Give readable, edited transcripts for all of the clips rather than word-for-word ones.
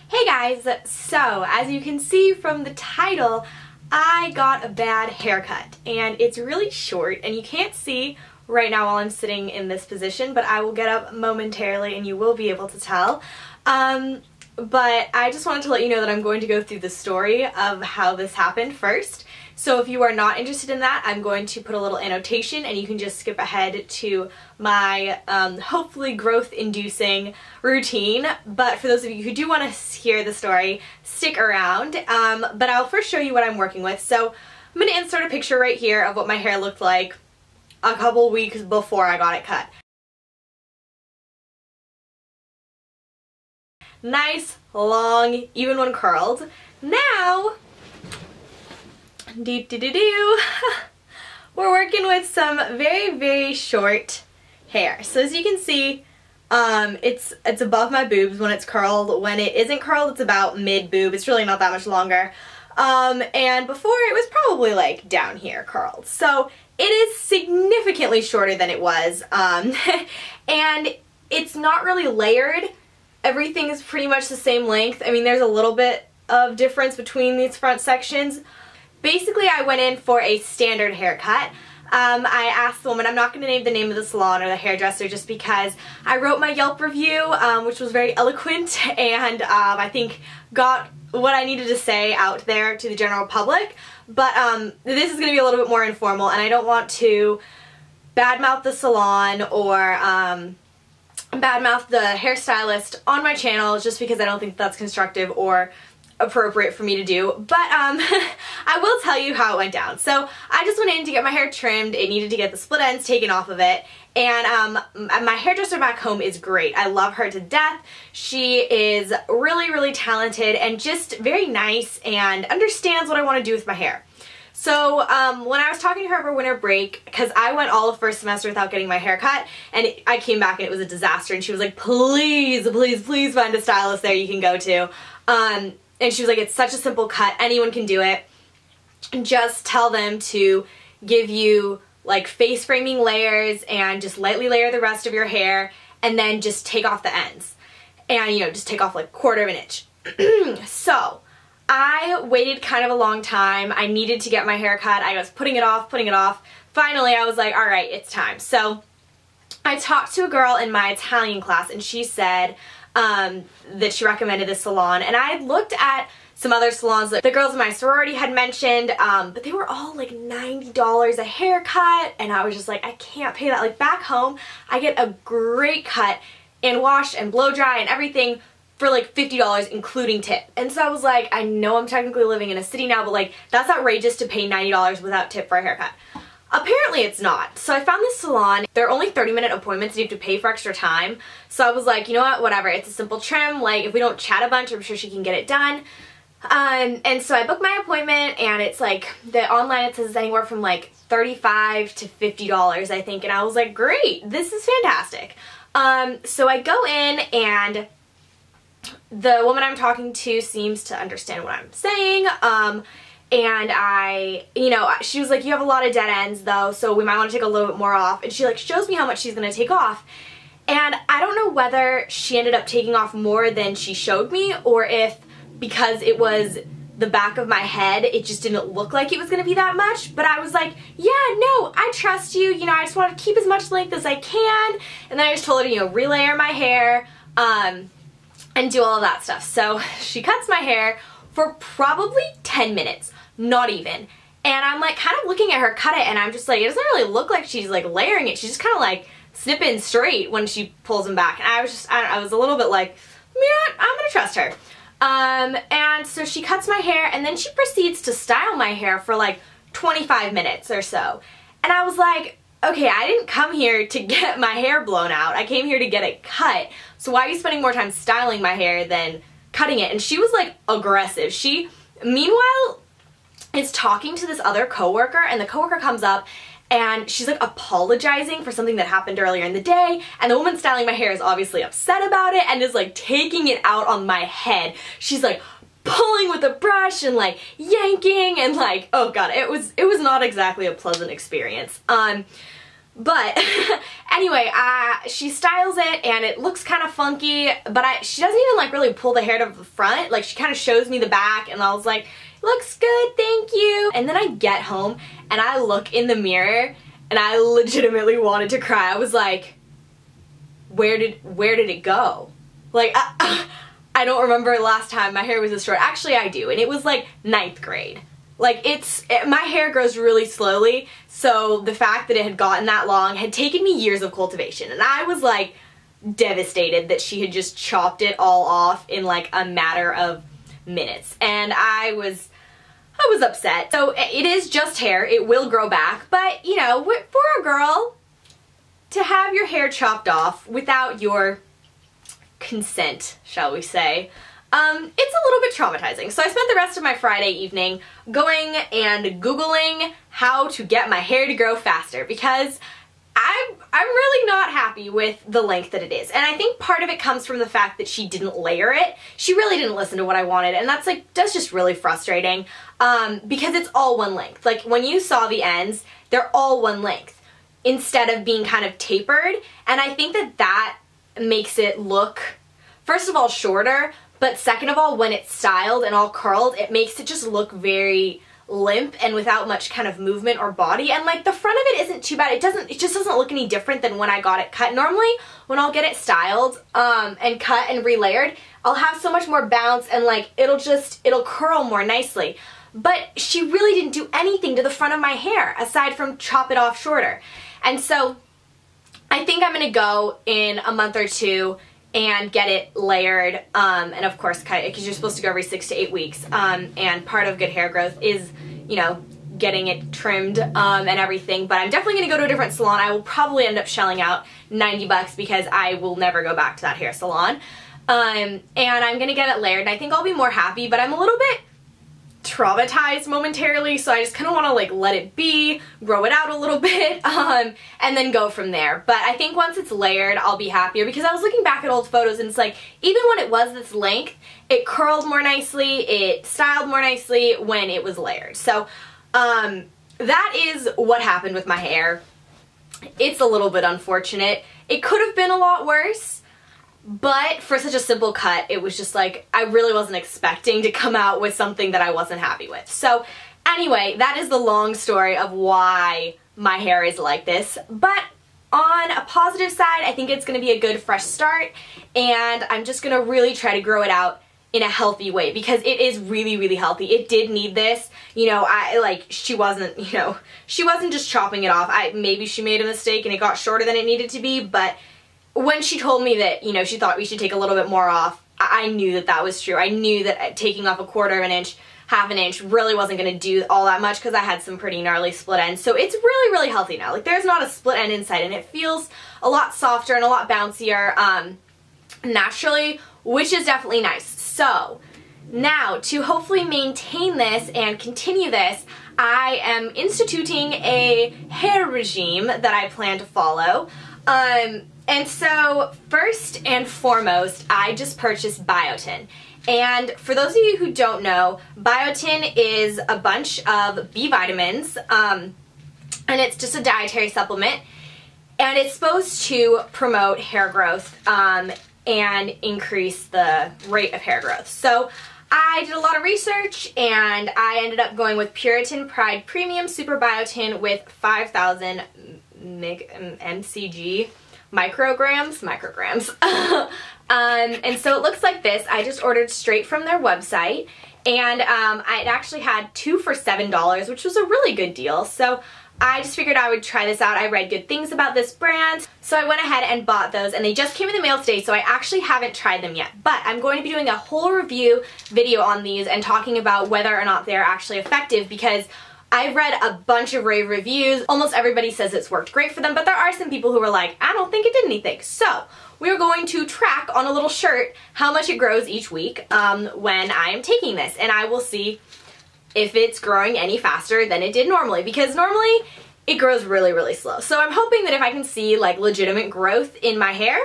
Hey guys, so as you can see from the title, I got a bad haircut and it's really short and you can't see right now while I'm sitting in this position, but I will get up momentarily and you will be able to tell. But I just wanted to let you know that I'm going to go through the story of how this happened first. So if you are not interested in that, I'm going to put a little annotation and you can just skip ahead to my hopefully growth-inducing routine. But for those of you who do want to hear the story, stick around. But I'll first show you what I'm working with. So I'm going to insert a picture right here of what my hair looked like a couple weeks before I got it cut. Nice, long, even when curled. Now, we're working with some very short hair. So as you can see, it's above my boobs when it's curled. When it isn't curled, it's about mid-boob. It's really not that much longer. And before it was probably like down here curled. So it is significantly shorter than it was. And it's not really layered. Everything is pretty much the same length. I mean, there's a little bit of difference between these front sections. Basically, I went in for a standard haircut. I asked the woman, I'm not going to name the name of the salon or the hairdresser just because I wrote my Yelp review, which was very eloquent and I think got what I needed to say out there to the general public. But this is going to be a little bit more informal and I don't want to badmouth the salon or badmouth the hairstylist on my channel just because I don't think that's constructive or appropriate for me to do. But I will tell you how it went down. So I just went in to get my hair trimmed. It needed to get the split ends taken off of it. And my hairdresser back home is great. I love her to death. She is really talented and just very nice and understands what I want to do with my hair. So when I was talking to her over winter break, because I went all of first semester without getting my hair cut, and I came back and it was a disaster, and she was like, please find a stylist there you can go to. And she was like, it's such a simple cut, anyone can do it. Just tell them to give you like face framing layers and just lightly layer the rest of your hair and then just take off the ends. And, you know, just take off like 1/4 of an inch. So I waited kind of a long time. I needed to get my hair cut. I was putting it off. Finally, I was like, all right, it's time. So I talked to a girl in my Italian class and she said that she recommended this salon, and I looked at some other salons that the girls in my sorority had mentioned, but they were all like $90 a haircut, and I was just like, I can't pay that. Like back home, I get a great cut and wash and blow dry and everything for like $50 including tip. And so I was like, I know I'm technically living in a city now, but like that's outrageous to pay $90 without tip for a haircut. Apparently it's not. So I found this salon. They're only 30-minute appointments and you have to pay for extra time. So I was like, you know what, whatever. It's a simple trim. Like if we don't chat a bunch, I'm sure she can get it done. And so I booked my appointment and it's like, online it says anywhere from like $35 to $50 I think. And I was like, great, this is fantastic. So I go in and the woman I'm talking to seems to understand what I'm saying. And she was like, you have a lot of dead ends though, so we might want to take a little bit more off. And she like shows me how much she's going to take off. And I don't know whether she ended up taking off more than she showed me or if because it was the back of my head, it just didn't look like it was going to be that much. But I was like, yeah, no, I trust you. You know, I just want to keep as much length as I can. And then I just told her, you know, relayer my hair and do all of that stuff. So she cuts my hair for probably 10 minutes. Not even. And I'm like kind of looking at her cut it and I'm just like, it doesn't really look like she's like layering it. She's just kind of like snipping straight when she pulls them back. And I was just, I was a little bit like, yeah, I'm gonna trust her. And so she cuts my hair and then she proceeds to style my hair for like 25 minutes or so. And I was like, okay, I didn't come here to get my hair blown out. I came here to get it cut. So why are you spending more time styling my hair than cutting it? And she was like aggressive. She, meanwhile, is talking to this other coworker and the coworker comes up and she's like apologizing for something that happened earlier in the day, and the woman styling my hair is obviously upset about it and is like taking it out on my head. She's like pulling with a brush and like yanking and like, oh god, it was not exactly a pleasant experience. But anyway, she styles it and it looks kind of funky, but she doesn't even like really pull the hair to the front. Like she kind of shows me the back and I was like, looks good, thank you. And then I get home and I look in the mirror and I legitimately wanted to cry. I was like, where did it go? Like, I don't remember the last time my hair was this short. Actually, I do, and it was like 9th grade. Like, my hair grows really slowly, so the fact that it had gotten that long had taken me years of cultivation, and I was like devastated that she had just chopped it all off in like a matter of minutes, and I was upset. So it is just hair, it will grow back, but you know, for a girl to have your hair chopped off without your consent, shall we say, it's a little bit traumatizing. So I spent the rest of my Friday evening going and Googling how to get my hair to grow faster because I'm really not happy with the length that it is. And I think part of it comes from the fact that she didn't layer it. She really didn't listen to what I wanted, and that's just really frustrating because it's all one length. Like when you saw the ends, they're all one length instead of being kind of tapered, and I think that makes it look, first of all, shorter, but second of all, when it's styled and all curled, it makes it just look very limp and without much kind of movement or body. And like the front of it isn't too bad. It just doesn't look any different than when I got it cut. Normally, when I'll get it styled and cut and relayered, I'll have so much more bounce and like it'll curl more nicely. But she really didn't do anything to the front of my hair aside from chop it off shorter. And so I think I'm gonna go in a month or two and get it layered, and of course cut it, because you're supposed to go every 6 to 8 weeks, and part of good hair growth is, you know, getting it trimmed and everything. But I'm definitely going to go to a different salon. I will probably end up shelling out 90 bucks because I will never go back to that hair salon, and I'm going to get it layered, and I think I'll be more happy, but I'm a little bit traumatized momentarily, so I just kind of want to like let it be, grow it out a little bit, and then go from there. But I think once it's layered, I'll be happier, because I was looking back at old photos and it's like, even when it was this length, it curled more nicely, it styled more nicely when it was layered. So that is what happened with my hair. It's a little bit unfortunate. It could have been a lot worse, but for such a simple cut, it was just like, I really wasn't expecting to come out with something that I wasn't happy with. So anyway, that is the long story of why my hair is like this. But on a positive side, I think it's going to be a good fresh start, and I'm just going to really try to grow it out in a healthy way, because it is really, really healthy. It did need this. You know, she wasn't just chopping it off. Maybe she made a mistake and it got shorter than it needed to be, but when she told me that, you know, she thought we should take a little bit more off, I knew that that was true. I knew that taking off a 1/4 of an inch, 1/2 an inch really wasn't going to do all that much, because I had some pretty gnarly split ends. So it's really, really healthy now. Like, there's not a split end inside, and it feels a lot softer and a lot bouncier naturally, which is definitely nice. So now, to hopefully maintain this and continue this, I am instituting a hair regime that I plan to follow. And so, first and foremost, I just purchased Biotin. And for those of you who don't know, Biotin is a bunch of B vitamins, and it's just a dietary supplement, and it's supposed to promote hair growth and increase the rate of hair growth. So I did a lot of research, and I ended up going with Puritan Pride Premium Super Biotin with 5,000 mcg. Micrograms. And so it looks like this. I just ordered straight from their website, and I actually had 2 for $7, which was a really good deal. So I just figured I would try this out. I read good things about this brand, so I went ahead and bought those, and they just came in the mail today, so I actually haven't tried them yet. But I'm going to be doing a whole review video on these and talking about whether or not they're actually effective, because I've read a bunch of rave reviews. Almost everybody says it's worked great for them, but there are some people who are like, I don't think it did anything. So we're going to track on a little shirt how much it grows each week when I am taking this, and I will see if it's growing any faster than it did normally, because normally it grows really, really slow. So I'm hoping that if I can see like legitimate growth in my hair,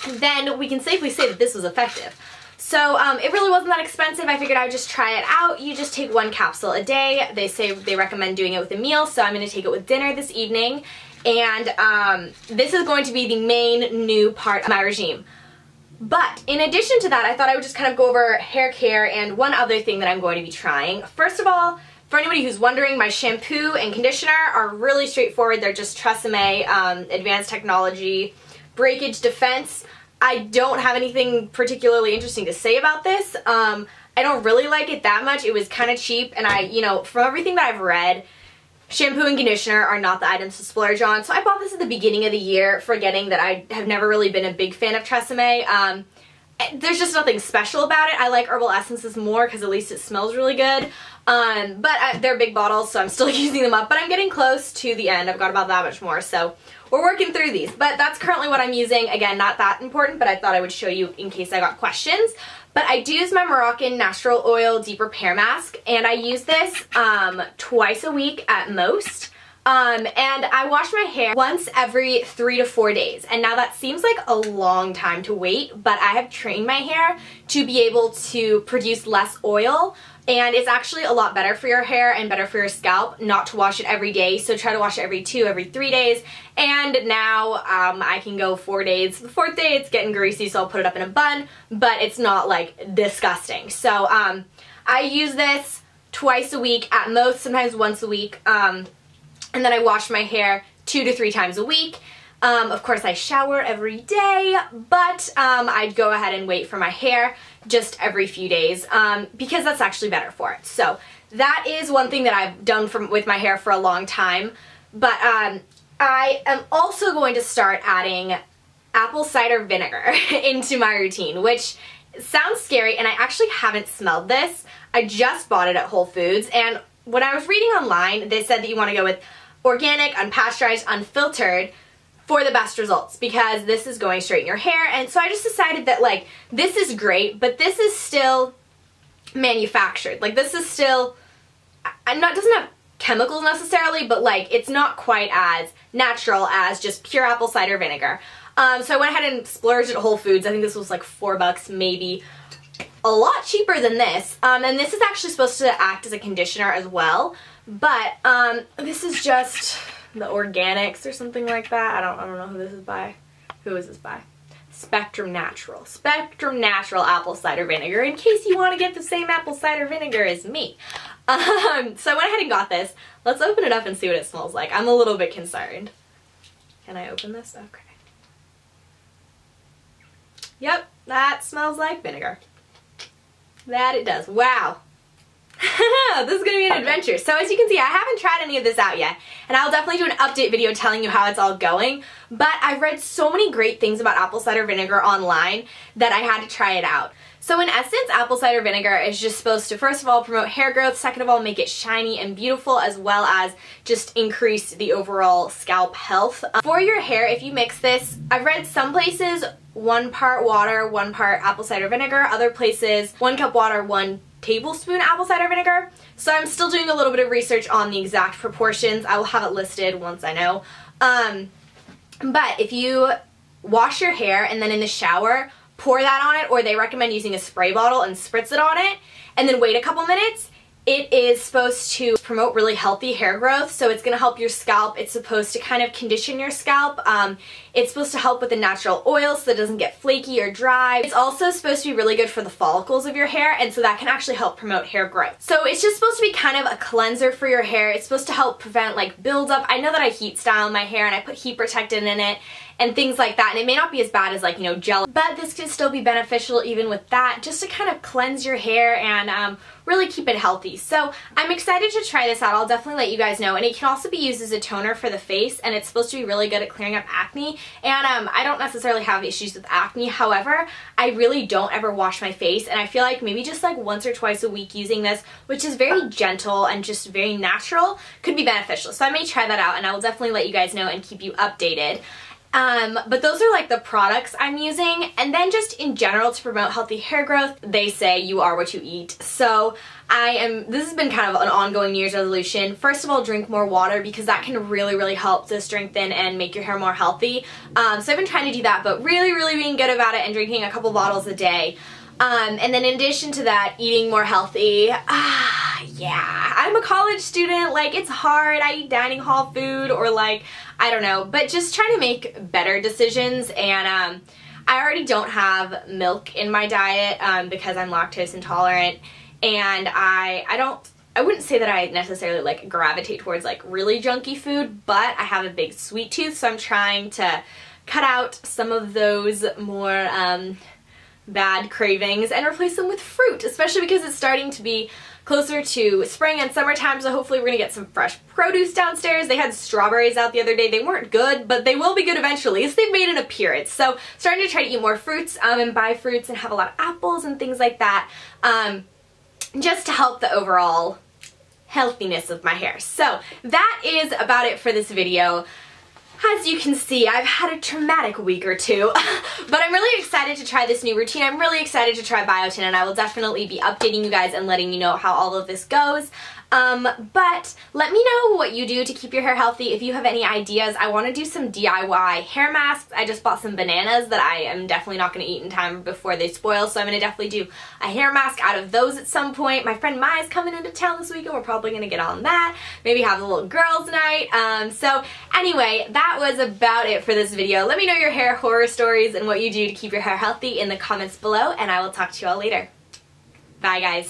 then we can safely say that this was effective. So it really wasn't that expensive. I figured I would just try it out. You just take 1 capsule a day. They say they recommend doing it with a meal, so I'm going to take it with dinner this evening. and this is going to be the main new part of my regime. But in addition to that, I thought I would just kind of go over hair care and one other thing that I'm going to be trying. First of all, for anybody who's wondering, my shampoo and conditioner are really straightforward. They're just Tresemme Advanced Technology Breakage Defense. I don't have anything particularly interesting to say about this. I don't really like it that much. It was kind of cheap, and you know, from everything that I've read, shampoo and conditioner are not the items to splurge on. So I bought this at the beginning of the year, forgetting that I have never really been a big fan of Tresemme. There's just nothing special about it. I like herbal essences more because at least it smells really good. But they're big bottles, so I'm still using them up. But I'm getting close to the end. I've got about that much more, so we're working through these. But that's currently what I'm using. Again, not that important, but I thought I would show you in case I got questions. But I do use my Moroccan Natural Oil Deep Repair Mask, and I use this twice a week at most. And I wash my hair once every 3 to 4 days. And now that seems like a long time to wait, but I have trained my hair to be able to produce less oil. And it's actually a lot better for your hair and better for your scalp not to wash it every day. So try to wash it every 2, every 3 days. And now I can go 4 days. The 4th day it's getting greasy, so I'll put it up in a bun, but it's not like disgusting. So I use this twice a week at most, sometimes once a week. And then I wash my hair 2 to 3 times a week. Of course, I shower every day, but I'd go ahead and wait for my hair just every few days because that's actually better for it. So that is one thing that I've done with my hair for a long time. But I am also going to start adding apple cider vinegar into my routine, which sounds scary, and I actually haven't smelled this. I just bought it at Whole Foods, and when I was reading online, they said that you want to go with organic, unpasteurized, unfiltered for the best results because this is going straight in your hair. And so I just decided that, like, this is great, but this is still manufactured. Like, this is still, doesn't have chemicals necessarily, but like it's not quite as natural as just pure apple cider vinegar. So I went ahead and splurged at Whole Foods. I think this was like $4 maybe. A lot cheaper than this. And this is actually supposed to act as a conditioner as well. But this is just the Organics or something like that. I don't know who this is by. Who is this by? Spectrum Natural. Spectrum Natural apple cider vinegar, in case you want to get the same apple cider vinegar as me. So I went ahead and got this. Let's open it up and see what it smells like. I'm a little bit concerned. Can I open this? Okay. Yep, that smells like vinegar. That it does. Wow. This is going to be an adventure. So as you can see, I haven't tried any of this out yet, and I'll definitely do an update video telling you how it's all going, but I've read so many great things about apple cider vinegar online that I had to try it out. So in essence, apple cider vinegar is just supposed to, first of all, promote hair growth, second of all, make it shiny and beautiful, as well as just increase the overall scalp health. For your hair, if you mix this, I've read some places 1 part water, 1 part apple cider vinegar, other places 1 cup water, 1 tablespoon apple cider vinegar. So I'm still doing a little bit of research on the exact proportions. I will have it listed once I know. But if you wash your hair and then in the shower, pour that on it, or they recommend using a spray bottle and spritz it on it, and then wait a couple minutes, it is supposed to promote really healthy hair growth. So it's going to help your scalp. It's supposed to kind of condition your scalp. It's supposed to help with the natural oil so it doesn't get flaky or dry. It's also supposed to be really good for the follicles of your hair, and so that can actually help promote hair growth. So it's just supposed to be kind of a cleanser for your hair. It's supposed to help prevent like buildup. I know that I heat style my hair and I put heat protectant in it and things like that, and it may not be as bad as like, you know, gel, but this can still be beneficial even with that, just to kind of cleanse your hair and really keep it healthy. So I'm excited to try this out. I'll definitely let you guys know, and it can also be used as a toner for the face, and it's supposed to be really good at clearing up acne. And I don't necessarily have issues with acne, however, I really don't ever wash my face, and I feel like maybe just like once or twice a week using this, which is very gentle and just very natural, could be beneficial. So I may try that out, and I will definitely let you guys know and keep you updated. But those are like the products I'm using, and then just in general to promote healthy hair growth, they say you are what you eat. So this has been kind of an ongoing New Year's resolution. First of all, drink more water, because that can really help to strengthen and make your hair more healthy. So I've been trying to do that, but really being good about it and drinking a couple bottles a day. And then in addition to that, eating more healthy. Yeah, I'm a college student, like it's hard, I eat dining hall food, or like, I don't know, but just trying to make better decisions. And I already don't have milk in my diet because I'm lactose intolerant, and I wouldn't say that I necessarily like gravitate towards like really junky food, but I have a big sweet tooth, so I'm trying to cut out some of those more bad cravings and replace them with fruit, especially because it's starting to be closer to spring and summertime, so hopefully we're gonna get some fresh produce downstairs. They had strawberries out the other day. They weren't good, but they will be good eventually, as they've made an appearance. So starting to try to eat more fruits and buy fruits and have a lot of apples and things like that, just to help the overall healthiness of my hair. So that is about it for this video. As you can see, I've had a traumatic week or two, but I'm really excited to try this new routine. I'm really excited to try Biotin, and I will definitely be updating you guys and letting you know how all of this goes. But let me know what you do to keep your hair healthy. If you have any ideas, I want to do some DIY hair masks. I just bought some bananas that I am definitely not going to eat in time before they spoil, so I'm going to definitely do a hair mask out of those at some point. My friend Maya's coming into town this weekend. We're probably going to get on that. Maybe have a little girls' night. So anyway, that was about it for this video. Let me know your hair horror stories and what you do to keep your hair healthy in the comments below, and I will talk to you all later. Bye, guys.